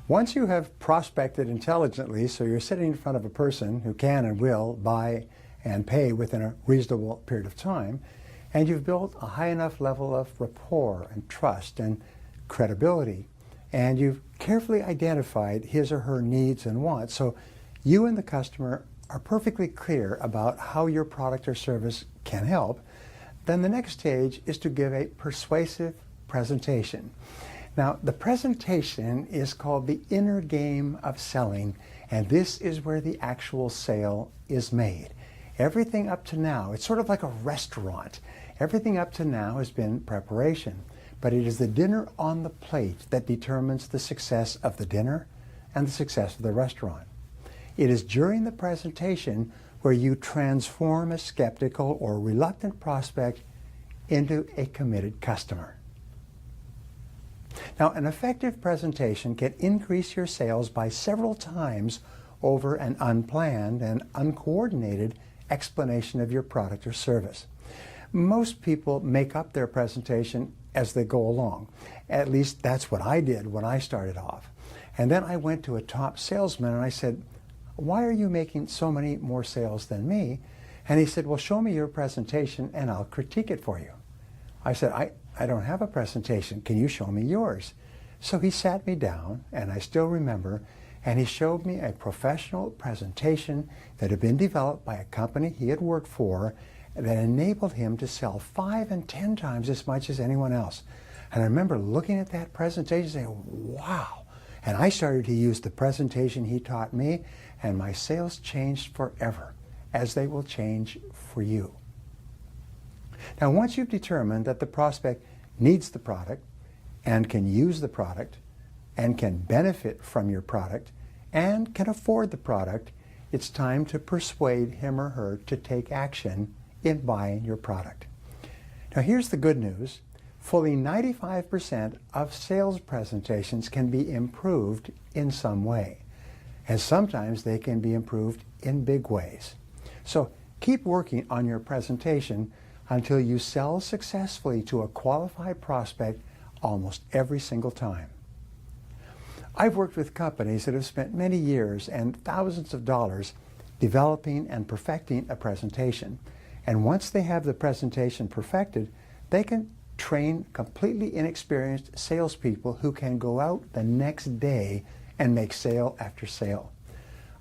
Once you have prospected intelligently, so you're sitting in front of a person who can and will buy and pay within a reasonable period of time, and you've built a high enough level of rapport and trust and credibility, and you've carefully identified his or her needs and wants, so you and the customer are perfectly clear about how your product or service can help, then the next stage is to give a persuasive presentation. Now, the presentation is called the inner game of selling, and this is where the actual sale is made. Everything up to now, it's sort of like a restaurant. Everything up to now has been preparation, but it is the dinner on the plate that determines the success of the dinner and the success of the restaurant. It is during the presentation where you transform a skeptical or reluctant prospect into a committed customer. Now, an effective presentation can increase your sales by several times over an unplanned and uncoordinated explanation of your product or service. Most people make up their presentation as they go along. At least that's what I did when I started off. And then I went to a top salesman and I said, "Why are you making so many more sales than me?" And he said, "Well, show me your presentation and I'll critique it for you." I said, I don't have a presentation. Can you show me yours? So he sat me down, and I still remember, and he showed me a professional presentation that had been developed by a company he had worked for that enabled him to sell 5 and 10 times as much as anyone else. And I remember looking at that presentation saying, wow. And I started to use the presentation he taught me, and my sales changed forever, as they will change for you. Now, once you've determined that the prospect needs the product and can use the product and can benefit from your product and can afford the product, it's time to persuade him or her to take action in buying your product. Now, here's the good news. Fully 95% of sales presentations can be improved in some way, and sometimes they can be improved in big ways. So keep working on your presentation until you sell successfully to a qualified prospect almost every single time. I've worked with companies that have spent many years and thousands of dollars developing and perfecting a presentation. And once they have the presentation perfected, they can train completely inexperienced salespeople who can go out the next day and make sale after sale.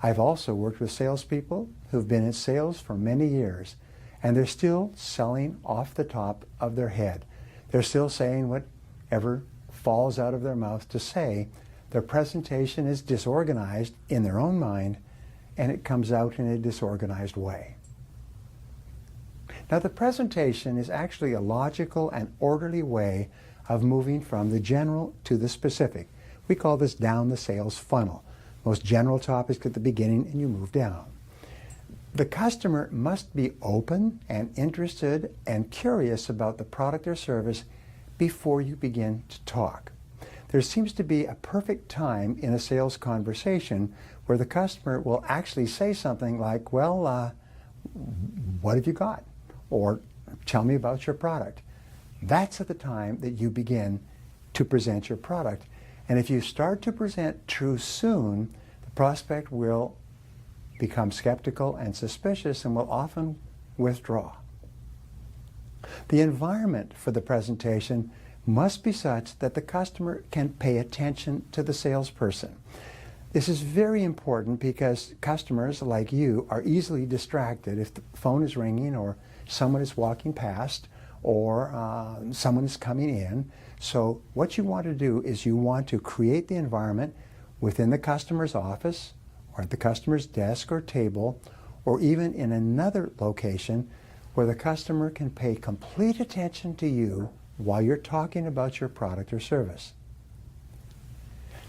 I've also worked with salespeople who've been in sales for many years, and they're still selling off the top of their head. They're still saying whatever falls out of their mouth to say. Their presentation is disorganized in their own mind, and it comes out in a disorganized way. Now, the presentation is actually a logical and orderly way of moving from the general to the specific. We call this down the sales funnel. Most general topics at the beginning, and you move down. The customer must be open and interested and curious about the product or service before you begin to talk. There seems to be a perfect time in a sales conversation where the customer will actually say something like, well, what have you got? Or tell me about your product. That's at the time that you begin to present your product. And if you start to present too soon, the prospect will become skeptical and suspicious and will often withdraw. The environment for the presentation must be such that the customer can pay attention to the salesperson. This is very important because customers like you are easily distracted if the phone is ringing or someone is walking past or someone is coming in. So what you want to do is you want to create the environment within the customer's office or at the customer's desk or table, or even in another location where the customer can pay complete attention to you while you're talking about your product or service.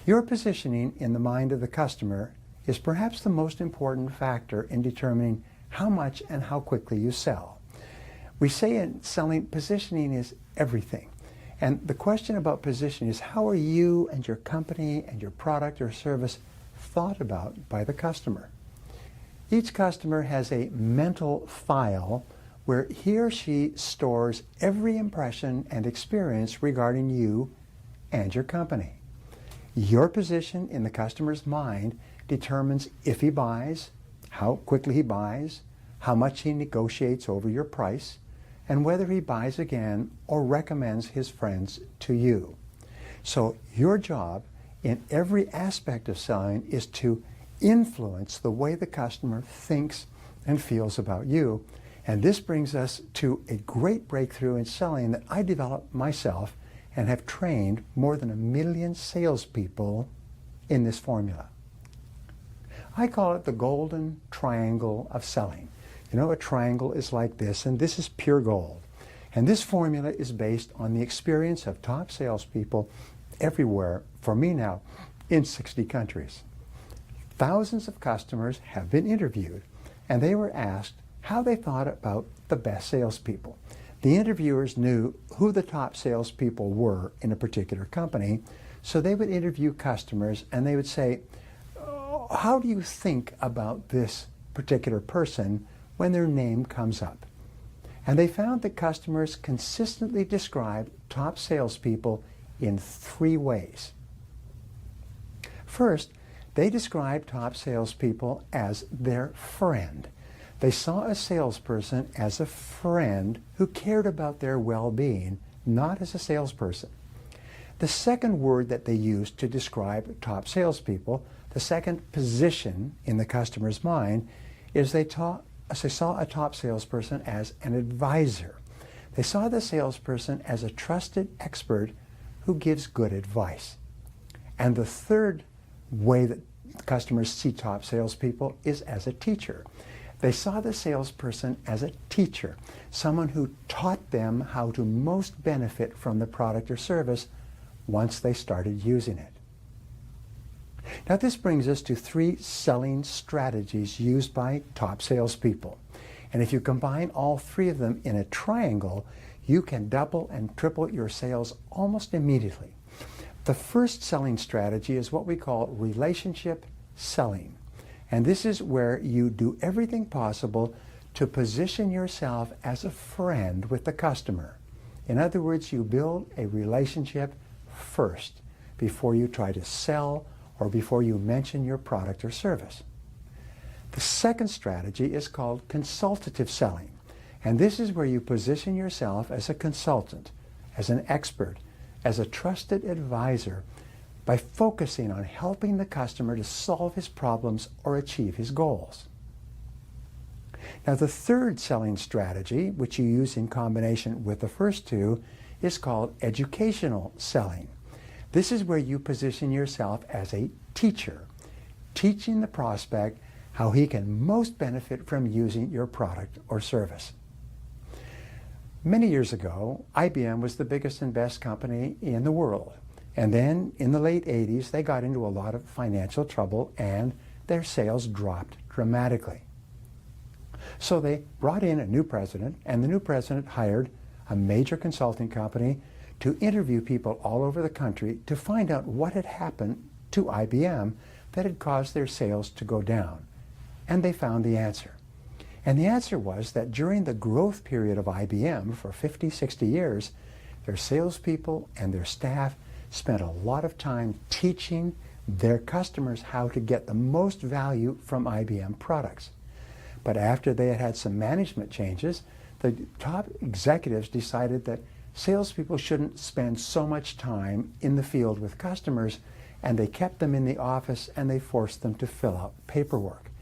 Your positioning in the mind of the customer is perhaps the most important factor in determining how much and how quickly you sell. We say in selling, positioning is everything. And the question about positioning is, how are you and your company and your product or service thought about by the customer? Each customer has a mental file where he or she stores every impression and experience regarding you and your company. Your position in the customer's mind determines if he buys, how quickly he buys, how much he negotiates over your price, and whether he buys again or recommends his friends to you. So your job in every aspect of selling is to influence the way the customer thinks and feels about you. And this brings us to a great breakthrough in selling that I developed myself and have trained more than 1 million salespeople in this formula. I call it the golden triangle of selling. You know, a triangle is like this, and this is pure gold. And this formula is based on the experience of top salespeople everywhere, for me now, in 60 countries. Thousands of customers have been interviewed, and they were asked how they thought about the best salespeople. The interviewers knew who the top salespeople were in a particular company, so they would interview customers and they would say, "Oh, how do you think about this particular person when their name comes up?" And they found that customers consistently described top salespeople in 3 ways. First, they described top salespeople as their friend. They saw a salesperson as a friend who cared about their well-being, not as a salesperson. The second word that they used to describe top salespeople, the second position in the customer's mind, is they saw a top salesperson as an advisor. They saw the salesperson as a trusted expert who gives good advice. And the third way that customers see top salespeople is as a teacher. They saw the salesperson as a teacher, someone who taught them how to most benefit from the product or service once they started using it. Now this brings us to 3 selling strategies used by top salespeople. And if you combine all 3 of them in a triangle, you can double and triple your sales almost immediately. The first selling strategy is what we call relationship selling. And this is where you do everything possible to position yourself as a friend with the customer. In other words, you build a relationship first before you try to sell or before you mention your product or service. The second strategy is called consultative selling. And this is where you position yourself as a consultant, as an expert, as a trusted advisor, by focusing on helping the customer to solve his problems or achieve his goals. Now the third selling strategy, which you use in combination with the first 2, is called educational selling. This is where you position yourself as a teacher, teaching the prospect how he can most benefit from using your product or service. Many years ago, IBM was the biggest and best company in the world. And then in the late 80s, they got into a lot of financial trouble and their sales dropped dramatically. So they brought in a new president, and the new president hired a major consulting company to interview people all over the country to find out what had happened to IBM that had caused their sales to go down. And they found the answer. And the answer was that during the growth period of IBM for 50, 60 years, their salespeople and their staff spent a lot of time teaching their customers how to get the most value from IBM products. But after they had had some management changes, the top executives decided that salespeople shouldn't spend so much time in the field with customers, and they kept them in the office and they forced them to fill out paperwork.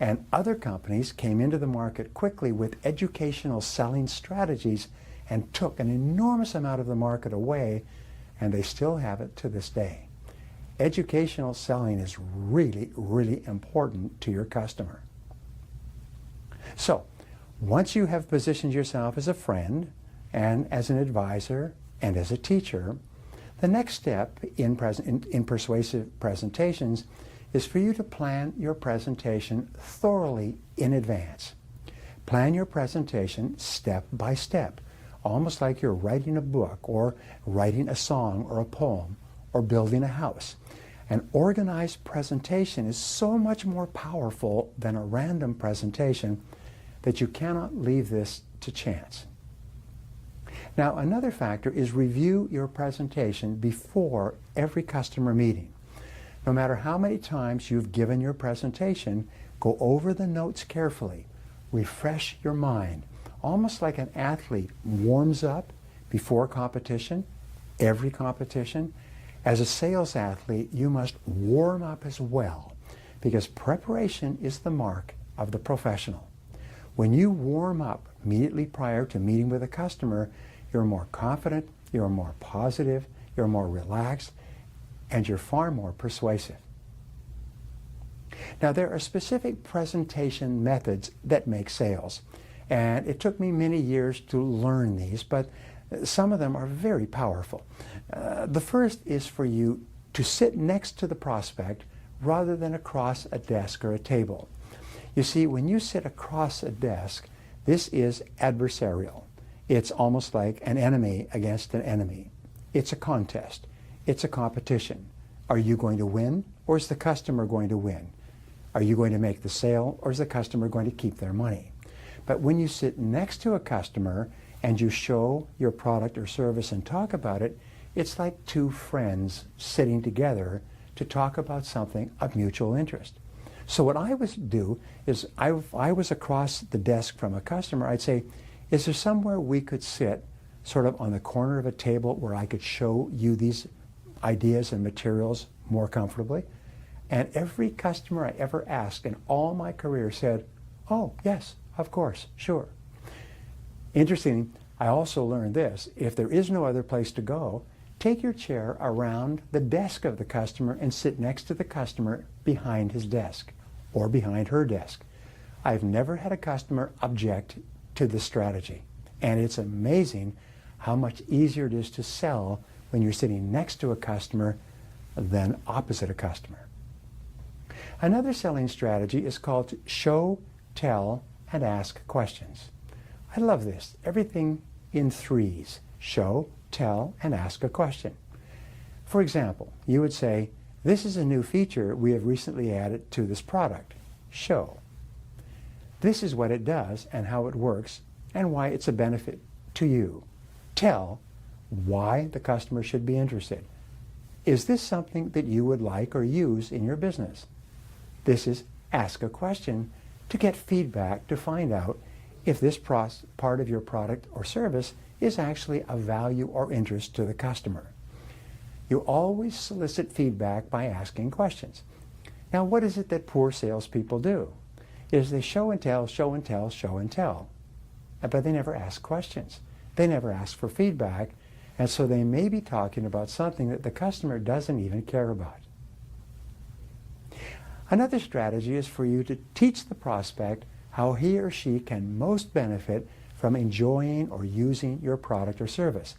And other companies came into the market quickly with educational selling strategies and took an enormous amount of the market away, and they still have it to this day. Educational selling is really, really important to your customer. So, once you have positioned yourself as a friend and as an advisor and as a teacher, the next step in persuasive presentations is for you to plan your presentation thoroughly in advance. Plan your presentation step by step, almost like you're writing a book or writing a song or a poem or building a house. An organized presentation is so much more powerful than a random presentation that you cannot leave this to chance. Now, another factor is review your presentation before every customer meeting. No matter how many times you've given your presentation, go over the notes carefully. Refresh your mind. Almost like an athlete warms up before competition, every competition. As a sales athlete, you must warm up as well, because preparation is the mark of the professional. When you warm up immediately prior to meeting with a customer, you're more confident, you're more positive, you're more relaxed, and you're far more persuasive. Now, there are specific presentation methods that make sales, and it took me many years to learn these, but some of them are very powerful. The first is for you to sit next to the prospect rather than across a desk or a table. You see, when you sit across a desk, this is adversarial. It's almost like an enemy against an enemy. It's a contest. It's a competition. Are you going to win, or is the customer going to win? Are you going to make the sale, or is the customer going to keep their money? But when you sit next to a customer and you show your product or service and talk about it, it's like two friends sitting together to talk about something of mutual interest. So what I would do is, if I was across the desk from a customer, I'd say, is there somewhere we could sit sort of on the corner of a table where I could show you these ideas and materials more comfortably? And every customer I ever asked in all my career said, oh, yes, of course, sure. Interesting, I also learned this: if there is no other place to go, take your chair around the desk of the customer and sit next to the customer behind his desk or behind her desk. I've never had a customer object to this strategy, and it's amazing how much easier it is to sell when you're sitting next to a customer than opposite a customer. Another selling strategy is called show, tell, and ask questions. I love this. Everything in threes: show, tell, and ask a question. For example, you would say, this is a new feature we have recently added to this product. Show. This is what it does and how it works and why it's a benefit to you. Tell why the customer should be interested. Is this something that you would like or use in your business? This is ask a question to get feedback, to find out if this part of your product or service is actually of value or interest to the customer. You always solicit feedback by asking questions. Now, what is it that poor salespeople do? Is they show and tell, show and tell, show and tell. But they never ask questions. They never ask for feedback, and so they may be talking about something that the customer doesn't even care about. Another strategy is for you to teach the prospect how he or she can most benefit from enjoying or using your product or service.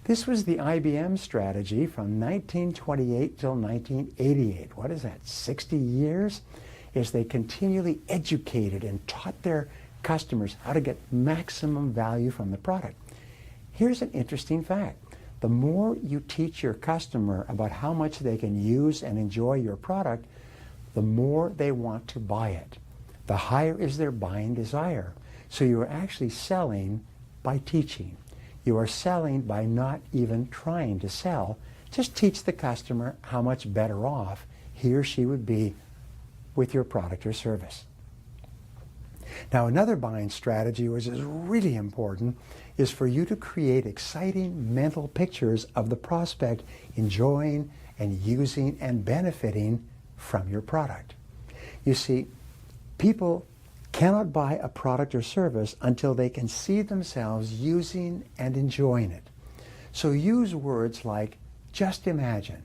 This was the IBM strategy from 1928 till 1988. What is that, 60 years? As they continually educated and taught their customers how to get maximum value from the product. Here's an interesting fact. The more you teach your customer about how much they can use and enjoy your product, the more they want to buy it. The higher is their buying desire. So you are actually selling by teaching. You are selling by not even trying to sell. Just teach the customer how much better off he or she would be with your product or service. Now, another buying strategy, which is really important, is for you to create exciting mental pictures of the prospect enjoying and using and benefiting from your product. You see, people cannot buy a product or service until they can see themselves using and enjoying it. So use words like, just imagine.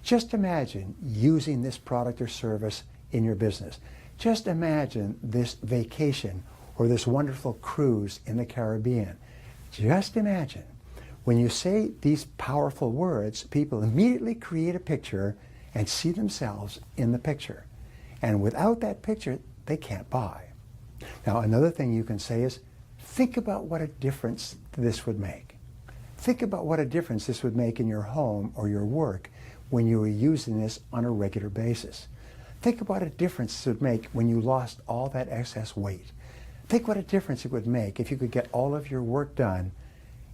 Just imagine using this product or service in your business. Just imagine this vacation or this wonderful cruise in the Caribbean. Just imagine. When you say these powerful words, people immediately create a picture and see themselves in the picture. And without that picture, they can't buy. Now, another thing you can say is, think about what a difference this would make. Think about what a difference this would make in your home or your work when you were using this on a regular basis. Think about a difference this would make when you lost all that excess weight. Think what a difference it would make if you could get all of your work done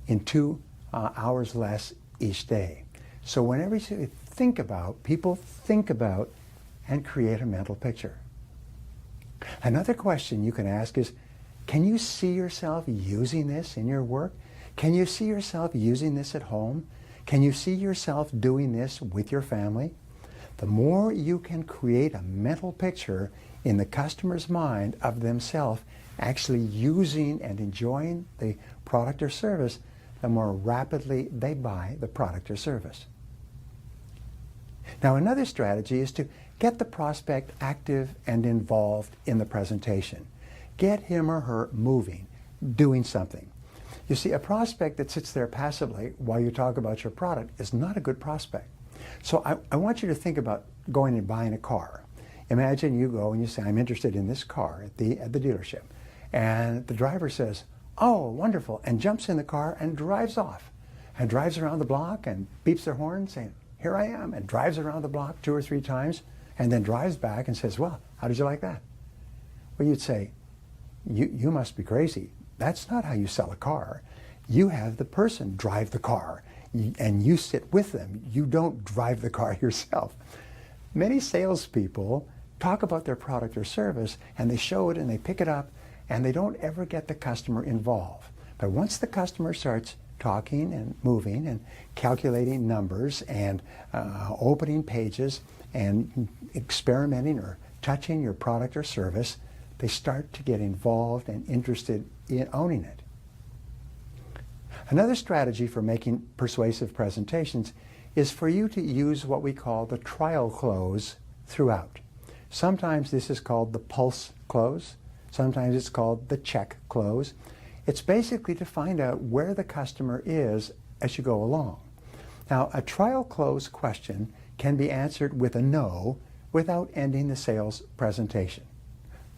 in 2 hours less each day. So whenever you people think about and create a mental picture. Another question you can ask is, can you see yourself using this in your work? Can you see yourself using this at home? Can you see yourself doing this with your family? The more you can create a mental picture in the customer's mind of themselves actually using and enjoying the product or service, the more rapidly they buy the product or service. Now, another strategy is to get the prospect active and involved in the presentation. Get him or her moving, doing something. You see, a prospect that sits there passively while you talk about your product is not a good prospect. So I want you to think about going and buying a car. Imagine you go and you say, I'm interested in this car at the dealership. And the driver says, oh, wonderful, and jumps in the car and drives off. And drives around the block and beeps their horn saying, here I am, and drives around the block 2 or 3 times and then drives back and says, well, how did you like that? Well, you'd say, you must be crazy. That's not how you sell a car. You have the person drive the car and you sit with them. You don't drive the car yourself. Many salespeople talk about their product or service and they show it and they pick it up and they don't ever get the customer involved. But once the customer starts talking and moving and calculating numbers and opening pages and experimenting or touching your product or service, they start to get involved and interested in owning it. Another strategy for making persuasive presentations is for you to use what we call the trial close throughout. Sometimes this is called the pulse close. Sometimes it's called the check close. It's basically to find out where the customer is as you go along. Now, a trial close question can be answered with a no without ending the sales presentation.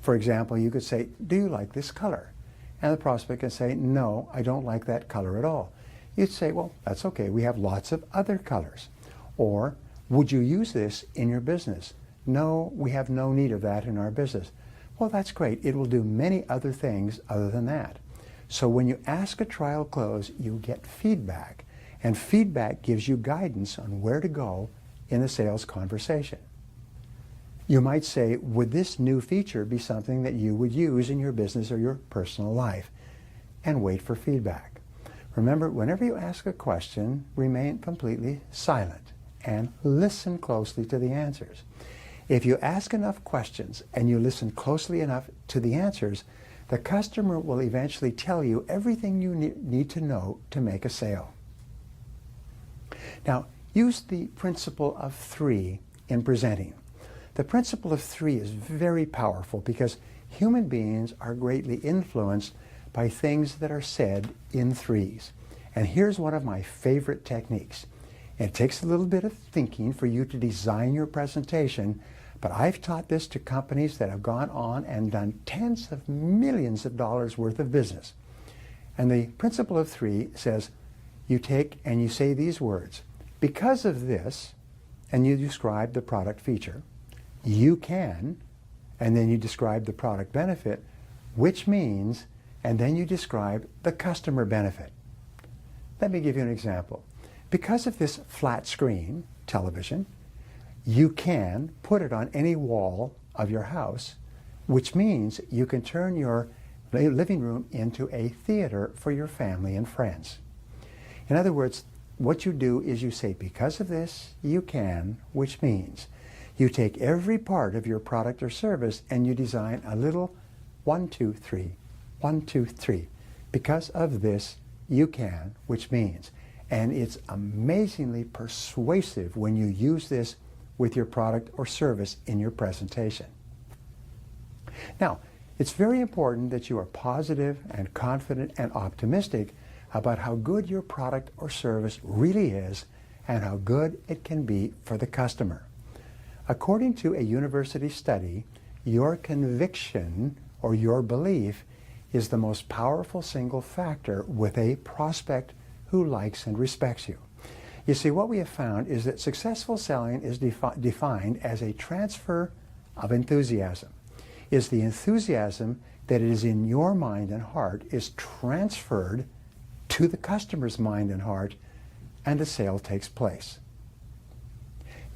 For example, you could say, do you like this color? And the prospect can say, no, I don't like that color at all. You'd say, well, that's okay. We have lots of other colors. Or, would you use this in your business? No, we have no need of that in our business. Well, that's great. It will do many other things other than that. So when you ask a trial close, you get feedback. And feedback gives you guidance on where to go in the sales conversation. You might say, would this new feature be something that you would use in your business or your personal life? And wait for feedback. Remember, whenever you ask a question, remain completely silent and listen closely to the answers. If you ask enough questions and you listen closely enough to the answers, the customer will eventually tell you everything you need to know to make a sale. Now, use the principle of 3 in presenting. The principle of 3 is very powerful because human beings are greatly influenced by things that are said in 3s. And here's one of my favorite techniques. It takes a little bit of thinking for you to design your presentation, but I've taught this to companies that have gone on and done tens of millions of dollars worth of business. And the principle of 3 says, you take and you say these words, because of this, and you describe the product feature, you can, and then you describe the product benefit, which means, and then you describe the customer benefit. Let me give you an example. Because of this flat screen television, you can put it on any wall of your house, which means you can turn your living room into a theater for your family and friends. In other words, what you do is you say, because of this, you can, which means you take every part of your product or service and you design a little 1, 2, 3, 1, 2, 3. Because of this, you can, which means. And it's amazingly persuasive when you use this with your product or service in your presentation. Now, it's very important that you are positive and confident and optimistic about how good your product or service really is and how good it can be for the customer. According to a university study, your conviction or your belief is the most powerful single factor with a prospect who likes and respects you. You see, what we have found is that successful selling is defined as a transfer of enthusiasm. Is the enthusiasm that is in your mind and heart is transferred to the customer's mind and heart, and the sale takes place.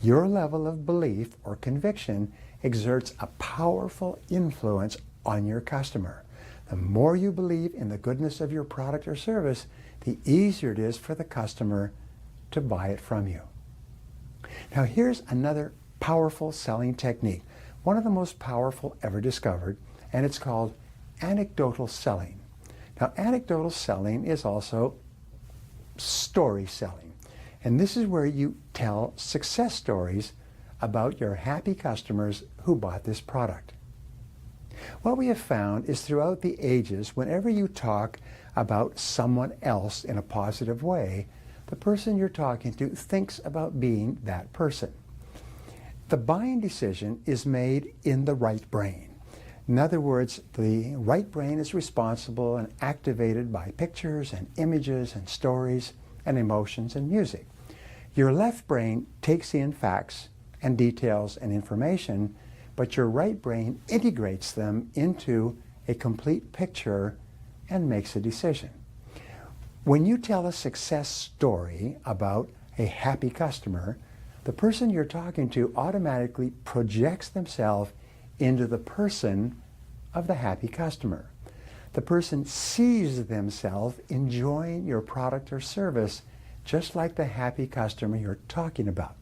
Your level of belief or conviction exerts a powerful influence on your customer. The more you believe in the goodness of your product or service, the easier it is for the customer to buy it from you. Now here's another powerful selling technique, one of the most powerful ever discovered, and it's called anecdotal selling. Now anecdotal selling is also story selling, and this is where you tell success stories about your happy customers who bought this product. What we have found is throughout the ages, whenever you talk about someone else in a positive way, the person you're talking to thinks about being that person. The buying decision is made in the right brain. In other words, the right brain is responsible and activated by pictures and images and stories and emotions and music. Your left brain takes in facts and details and information, but your right brain integrates them into a complete picture and makes a decision. When you tell a success story about a happy customer, the person you're talking to automatically projects themselves into the person of the happy customer. The person sees themselves enjoying your product or service just like the happy customer you're talking about.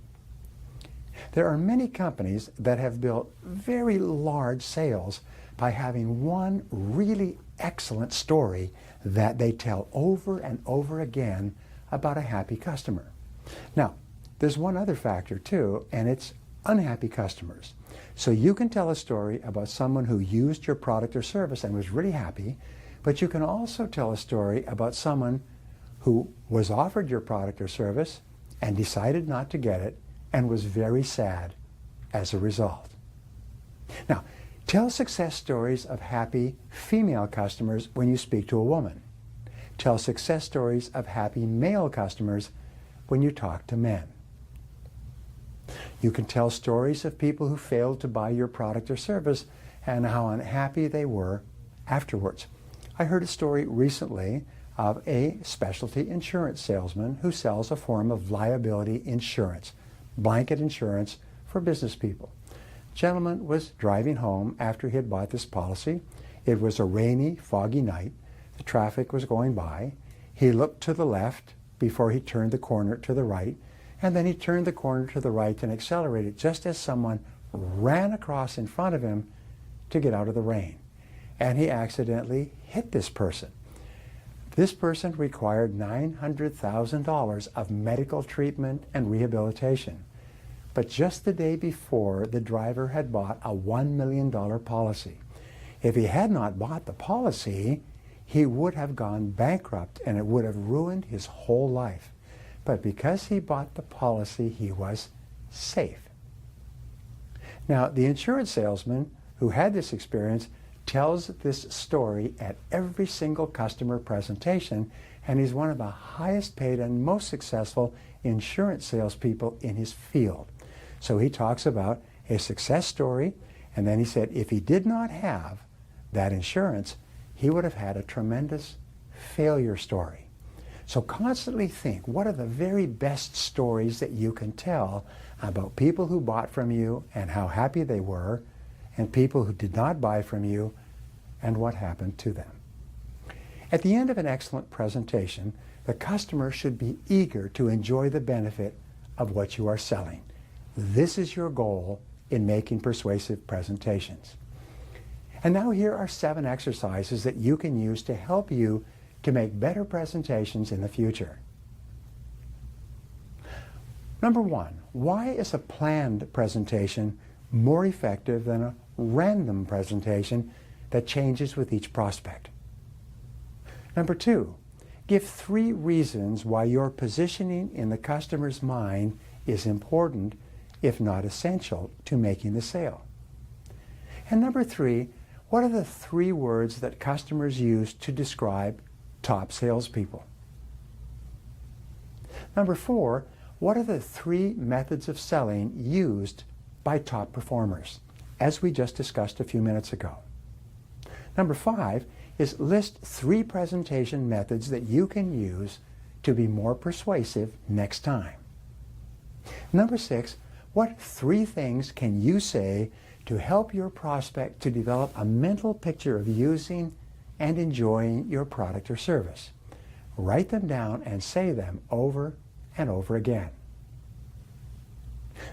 There are many companies that have built very large sales by having one really excellent story that they tell over and over again about a happy customer. Now, there's one other factor too, and it's unhappy customers. So you can tell a story about someone who used your product or service and was really happy, but you can also tell a story about someone who was offered your product or service and decided not to get it and was very sad as a result. Now, tell success stories of happy female customers when you speak to a woman. Tell success stories of happy male customers when you talk to men. You can tell stories of people who failed to buy your product or service and how unhappy they were afterwards. I heard a story recently of a specialty insurance salesman who sells a form of liability insurance, blanket insurance for business people. The gentleman was driving home after he had bought this policy. It was a rainy, foggy night. The traffic was going by. He looked to the left before he turned the corner to the right, and then he turned the corner to the right and accelerated just as someone ran across in front of him to get out of the rain. And he accidentally hit this person. This person required $900,000 of medical treatment and rehabilitation. But just the day before, the driver had bought a $1 million policy. If he had not bought the policy, he would have gone bankrupt and it would have ruined his whole life. But because he bought the policy, he was safe. Now, the insurance salesman who had this experience tells this story at every single customer presentation, and he's one of the highest paid and most successful insurance salespeople in his field. So he talks about a success story, and then he said if he did not have that insurance, he would have had a tremendous failure story. So constantly think, what are the very best stories that you can tell about people who bought from you and how happy they were, and people who did not buy from you and what happened to them. At the end of an excellent presentation, the customer should be eager to enjoy the benefit of what you are selling. This is your goal in making persuasive presentations. And now here are 7 exercises that you can use to help you to make better presentations in the future. Number 1, why is a planned presentation more effective than a random presentation that changes with each prospect? Number 2, give 3 reasons why your positioning in the customer's mind is important, if not essential, to making the sale. And number 3, what are the 3 words that customers use to describe top salespeople? Number 4, what are the 3 methods of selling used by top performers, as we just discussed a few minutes ago? Number 5 is list 3 presentation methods that you can use to be more persuasive next time. Number 6, What 3 things can you say to help your prospect to develop a mental picture of using and enjoying your product or service? Write them down and say them over and over again.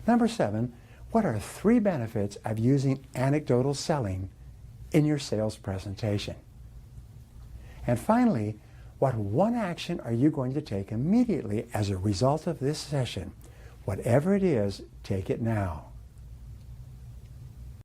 Number 7, what are 3 benefits of using anecdotal selling in your sales presentation? And finally, what 1 action are you going to take immediately as a result of this session? Whatever it is, take it now.